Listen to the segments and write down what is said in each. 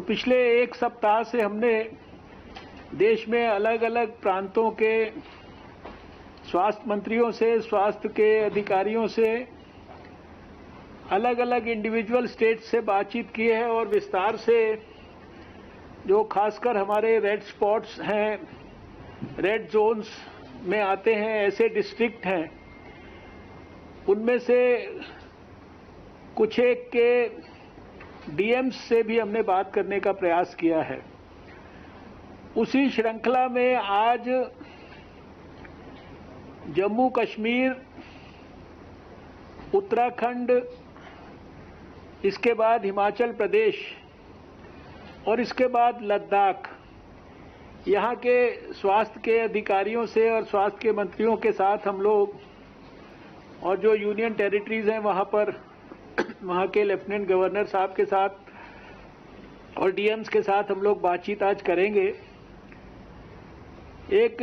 पिछले एक सप्ताह से हमने देश में अलग अलग प्रांतों के स्वास्थ्य मंत्रियों से, स्वास्थ्य के अधिकारियों से, अलग अलग इंडिविजुअल स्टेट से बातचीत की है और विस्तार से जो खासकर हमारे रेड स्पॉट्स हैं, रेड जोन्स में आते हैं, ऐसे डिस्ट्रिक्ट हैं, उनमें से कुछ एक के डीएम्स से भी हमने बात करने का प्रयास किया है। उसी श्रृंखला में आज जम्मू कश्मीर, उत्तराखंड, इसके बाद हिमाचल प्रदेश और इसके बाद लद्दाख, यहाँ के स्वास्थ्य के अधिकारियों से और स्वास्थ्य के मंत्रियों के साथ हम लोग, और जो यूनियन टेरिटरीज हैं वहाँ पर वहाँ के लेफ्टिनेंट गवर्नर साहब के साथ और डीएम्स के साथ हम लोग बातचीत आज करेंगे। एक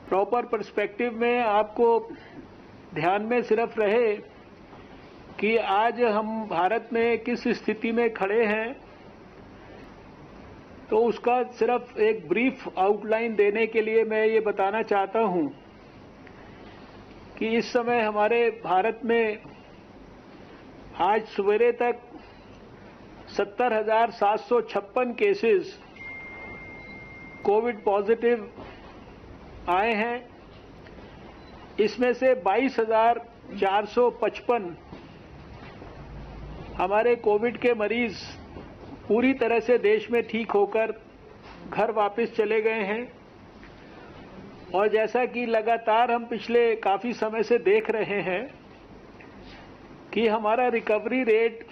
प्रॉपर पर्सपेक्टिव में आपको ध्यान में सिर्फ रहे कि आज हम भारत में किस स्थिति में खड़े हैं, तो उसका सिर्फ एक ब्रीफ आउटलाइन देने के लिए मैं ये बताना चाहता हूं कि इस समय हमारे भारत में आज सवेरे तक 70,756 केसेस कोविड पॉजिटिव आए हैं। इसमें से 22,455 हमारे कोविड के मरीज पूरी तरह से देश में ठीक होकर घर वापस चले गए हैं। और जैसा कि लगातार हम पिछले काफ़ी समय से देख रहे हैं कि हमारा रिकवरी रेट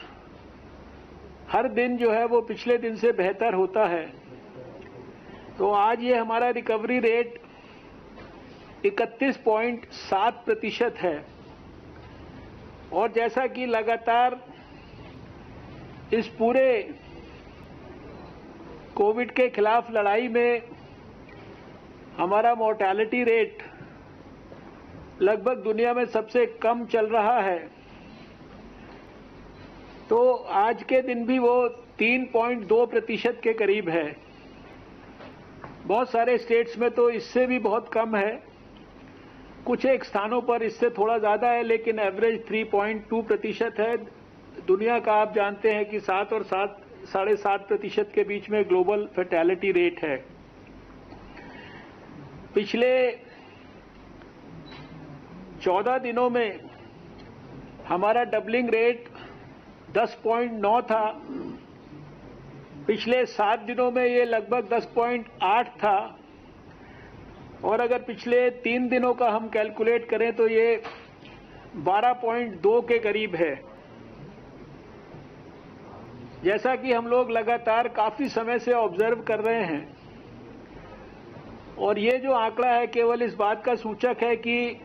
हर दिन जो है वो पिछले दिन से बेहतर होता है। तो आज ये हमारा रिकवरी रेट 31.7% है। और जैसा कि लगातार इस पूरे कोविड के खिलाफ लड़ाई में हमारा मोर्टेलिटी रेट लगभग दुनिया में सबसे कम चल रहा है, तो आज के दिन भी वो 3.2% के करीब है। बहुत सारे स्टेट्स में तो इससे भी बहुत कम है, कुछ एक स्थानों पर इससे थोड़ा ज़्यादा है, लेकिन एवरेज 3.2% है। दुनिया का आप जानते हैं कि 7 और 7.5% के बीच में ग्लोबल फैटेलिटी रेट है। पिछले 14 दिनों में हमारा डबलिंग रेट 10.9 था। पिछले 7 दिनों में ये लगभग 10.8 था। और अगर पिछले 3 दिनों का हम कैलकुलेट करें तो ये 12.2 के करीब है। जैसा कि हम लोग लगातार काफ़ी समय से ऑब्जर्व कर रहे हैं, और ये जो आंकड़ा है केवल इस बात का सूचक है कि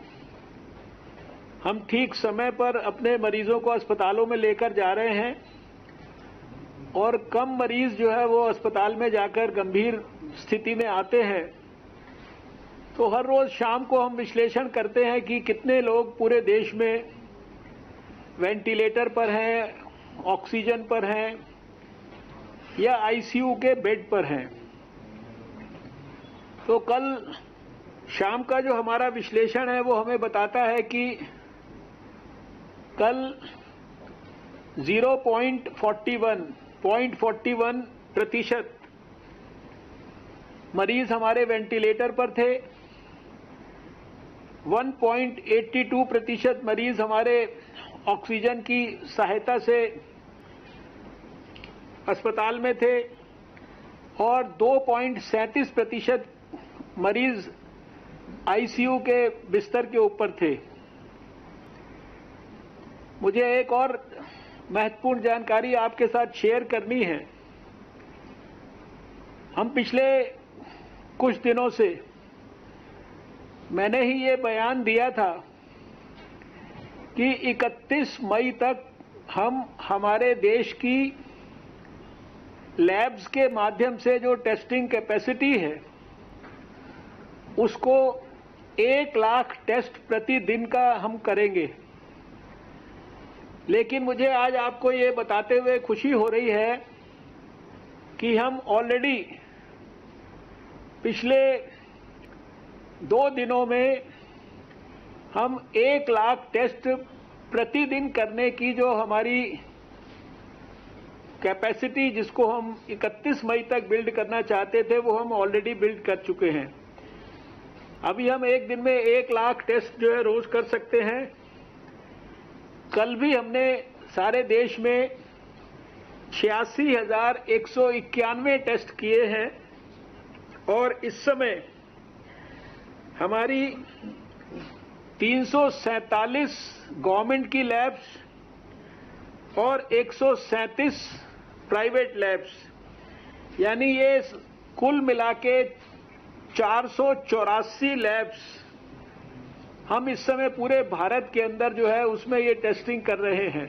हम ठीक समय पर अपने मरीजों को अस्पतालों में लेकर जा रहे हैं और कम मरीज जो है वो अस्पताल में जाकर गंभीर स्थिति में आते हैं। तो हर रोज़ शाम को हम विश्लेषण करते हैं कि कितने लोग पूरे देश में वेंटिलेटर पर हैं, ऑक्सीजन पर हैं या आईसीयू के बेड पर हैं। तो कल शाम का जो हमारा विश्लेषण है वो हमें बताता है कि कल 0.41% मरीज हमारे वेंटिलेटर पर थे, 1.82% मरीज हमारे ऑक्सीजन की सहायता से अस्पताल में थे और 2.37% मरीज आईसीयू के बिस्तर के ऊपर थे। मुझे एक और महत्वपूर्ण जानकारी आपके साथ शेयर करनी है। हम पिछले कुछ दिनों से मैंने ही ये बयान दिया था कि 31 मई तक हम हमारे देश की लैब्स के माध्यम से जो टेस्टिंग कैपेसिटी है उसको 1 लाख टेस्ट प्रतिदिन का हम करेंगे। लेकिन मुझे आज आपको ये बताते हुए खुशी हो रही है कि हम ऑलरेडी पिछले 2 दिनों में हम 1 लाख टेस्ट प्रतिदिन करने की जो हमारी कैपेसिटी, जिसको हम 31 मई तक बिल्ड करना चाहते थे, वो हम ऑलरेडी बिल्ड कर चुके हैं। अभी हम एक दिन में 1 लाख टेस्ट जो है रोज कर सकते हैं। कल भी हमने सारे देश में 86,191 टेस्ट किए हैं और इस समय हमारी 347 गवर्नमेंट की लैब्स और 137 प्राइवेट लैब्स, यानी ये कुल मिला के 484 लैब्स हम इस समय पूरे भारत के अंदर जो है उसमें ये टेस्टिंग कर रहे हैं।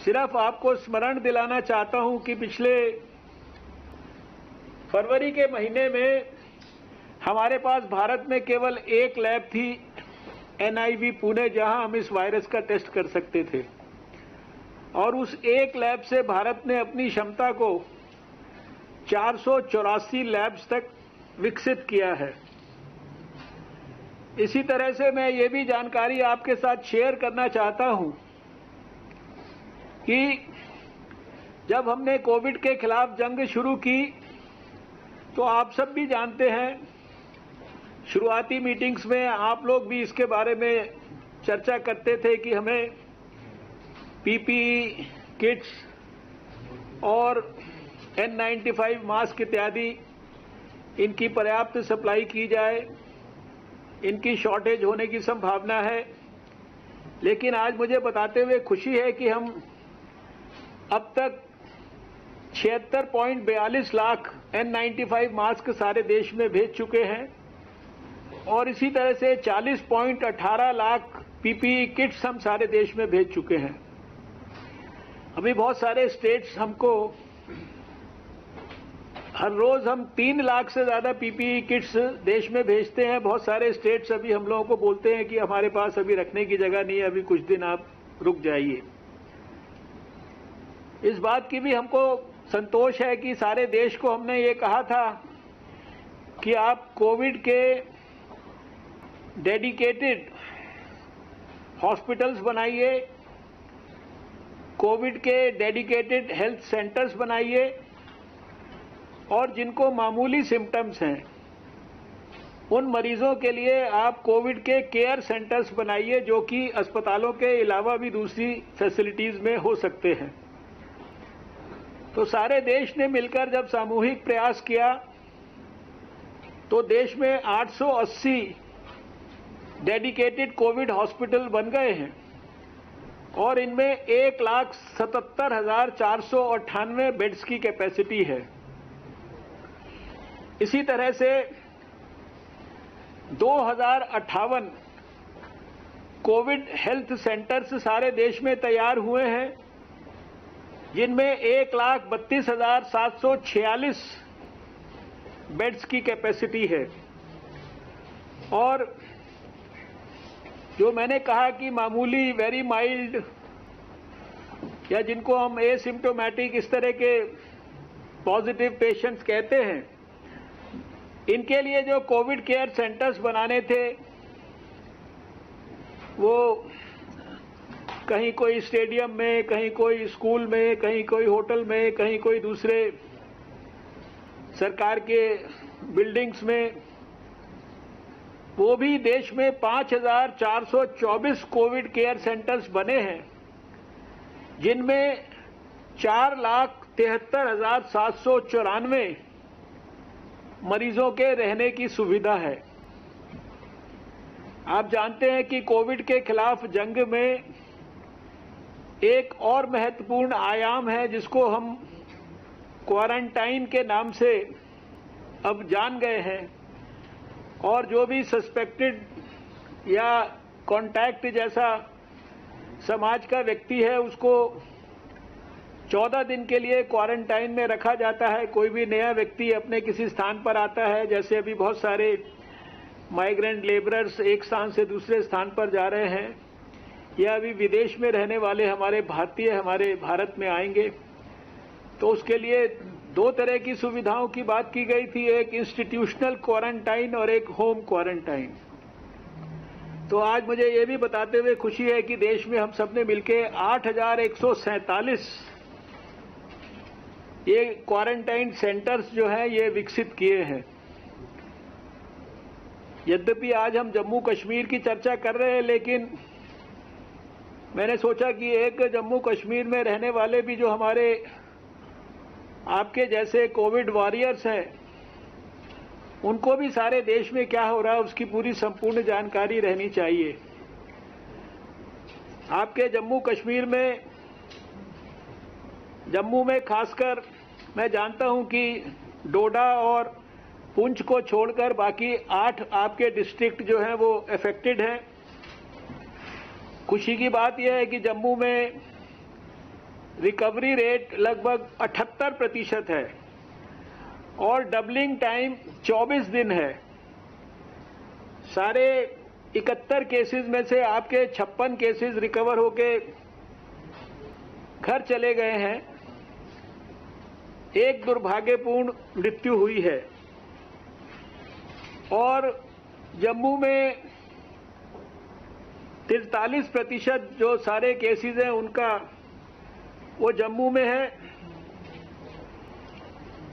सिर्फ आपको स्मरण दिलाना चाहता हूं कि पिछले फरवरी के महीने में हमारे पास भारत में केवल 1 लैब थी, NIV पुणे, जहां हम इस वायरस का टेस्ट कर सकते थे और उस 1 लैब से भारत ने अपनी क्षमता को 484 लैब्स तक विकसित किया है। इसी तरह से मैं ये भी जानकारी आपके साथ शेयर करना चाहता हूं कि जब हमने कोविड के खिलाफ जंग शुरू की तो आप सब भी जानते हैं, शुरुआती मीटिंग्स में आप लोग भी इसके बारे में चर्चा करते थे कि हमें PPE किट्स और N95 मास्क इत्यादि इनकी पर्याप्त सप्लाई की जाए, इनकी शॉर्टेज होने की संभावना है। लेकिन आज मुझे बताते हुए खुशी है कि हम अब तक 76.42 लाख N95 मास्क सारे देश में भेज चुके हैं और इसी तरह से 40.18 लाख PPE किट्स हम सारे देश में भेज चुके हैं। अभी बहुत सारे स्टेट्स हमको हर रोज हम 3 लाख से ज्यादा PPE किट्स देश में भेजते हैं। बहुत सारे स्टेट्स अभी हम लोगों को बोलते हैं कि हमारे पास अभी रखने की जगह नहीं है, अभी कुछ दिन आप रुक जाइए। इस बात की भी हमको संतोष है कि सारे देश को हमने ये कहा था कि आप कोविड के डेडिकेटेड हॉस्पिटल्स बनाइए, कोविड के डेडिकेटेड हेल्थ सेंटर्स बनाइए और जिनको मामूली सिम्टम्स हैं उन मरीजों के लिए आप कोविड के केयर सेंटर्स बनाइए, जो कि अस्पतालों के अलावा भी दूसरी फैसिलिटीज में हो सकते हैं। तो सारे देश ने मिलकर जब सामूहिक प्रयास किया तो देश में 880 डेडिकेटेड कोविड हॉस्पिटल बन गए हैं और इनमें 1,77,498 बेड्स की कैपेसिटी है। इसी तरह से 2058 कोविड हेल्थ सेंटर्स सारे देश में तैयार हुए हैं, जिनमें 1,32,746 बेड्स की कैपेसिटी है। और जो मैंने कहा कि मामूली, वेरी माइल्ड या जिनको हम एसिम्प्टोमेटिक इस तरह के पॉजिटिव पेशेंट्स कहते हैं, इनके लिए जो कोविड केयर सेंटर्स बनाने थे वो कहीं कोई स्टेडियम में, कहीं कोई स्कूल में, कहीं कोई होटल में, कहीं कोई दूसरे सरकार के बिल्डिंग्स में, वो भी देश में 5,424 कोविड केयर सेंटर्स बने हैं, जिनमें 4,73,794 मरीजों के रहने की सुविधा है। आप जानते हैं कि कोविड के खिलाफ जंग में एक और महत्वपूर्ण आयाम है जिसको हम क्वारंटाइन के नाम से अब जान गए हैं, और जो भी सस्पेक्टेड या कांटेक्ट जैसा समाज का व्यक्ति है उसको 14 दिन के लिए क्वारंटाइन में रखा जाता है। कोई भी नया व्यक्ति अपने किसी स्थान पर आता है, जैसे अभी बहुत सारे माइग्रेंट लेबरर्स एक स्थान से दूसरे स्थान पर जा रहे हैं, या अभी विदेश में रहने वाले हमारे भारतीय हमारे भारत में आएंगे, तो उसके लिए 2 तरह की सुविधाओं की बात की गई थी, एक इंस्टीट्यूशनल क्वारंटाइन और एक होम क्वारंटाइन। तो आज मुझे ये भी बताते हुए खुशी है कि देश में हम सबने मिलकर 8,147 ये क्वारंटाइन सेंटर्स जो है ये विकसित किए हैं। यद्यपि आज हम जम्मू कश्मीर की चर्चा कर रहे हैं, लेकिन मैंने सोचा कि एक जम्मू कश्मीर में रहने वाले भी जो हमारे आपके जैसे कोविड वॉरियर्स हैं, उनको भी सारे देश में क्या हो रहा है उसकी पूरी संपूर्ण जानकारी रहनी चाहिए। आपके जम्मू कश्मीर में, जम्मू में खासकर मैं जानता हूं कि डोडा और पुंछ को छोड़कर बाकी 8 आपके डिस्ट्रिक्ट जो हैं वो अफेक्टेड हैं। खुशी की बात यह है कि जम्मू में रिकवरी रेट लगभग 78% है और डबलिंग टाइम 24 दिन है। सारे 71 केसेस में से आपके 56 केसेस रिकवर होके घर चले गए हैं। एक दुर्भाग्यपूर्ण मृत्यु हुई है और जम्मू में 43% जो सारे केसेस हैं उनका वो जम्मू में है।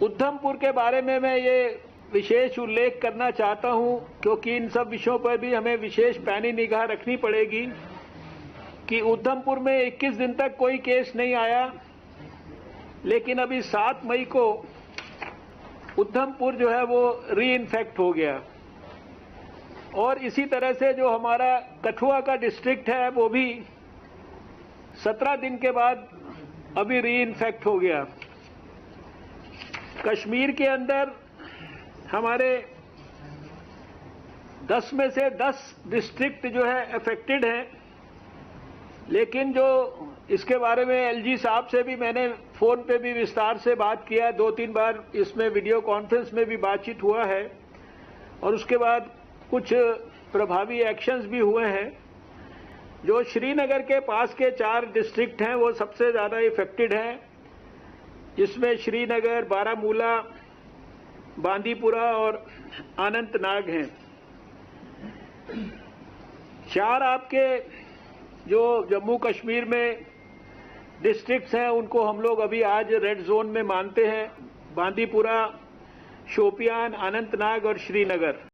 उधमपुर के बारे में मैं ये विशेष उल्लेख करना चाहता हूं, क्योंकि इन सब विषयों पर भी हमें विशेष पैनी निगाह रखनी पड़ेगी कि उधमपुर में 21 दिन तक कोई केस नहीं आया, लेकिन अभी 7 मई को उधमपुर जो है वो री-इन्फेक्ट हो गया। और इसी तरह से जो हमारा कठुआ का डिस्ट्रिक्ट है वो भी 17 दिन के बाद अभी री-इन्फेक्ट हो गया। कश्मीर के अंदर हमारे 10 में से 10 डिस्ट्रिक्ट जो है अफेक्टेड हैं, लेकिन जो इसके बारे में एलजी साहब से भी मैंने फोन पे भी विस्तार से बात किया, 2-3 बार इसमें वीडियो कॉन्फ्रेंस में भी बातचीत हुआ है और उसके बाद कुछ प्रभावी एक्शंस भी हुए हैं। जो श्रीनगर के पास के 4 डिस्ट्रिक्ट हैं वो सबसे ज़्यादा इफेक्टेड हैं, जिसमें श्रीनगर, बारामूला, बांदीपुरा और अनंतनाग हैं। 4 आपके जो जम्मू कश्मीर में डिस्ट्रिक्ट्स हैं उनको हम लोग अभी आज रेड जोन में मानते हैं, बांदीपुरा, शोपियान, अनंतनाग और श्रीनगर।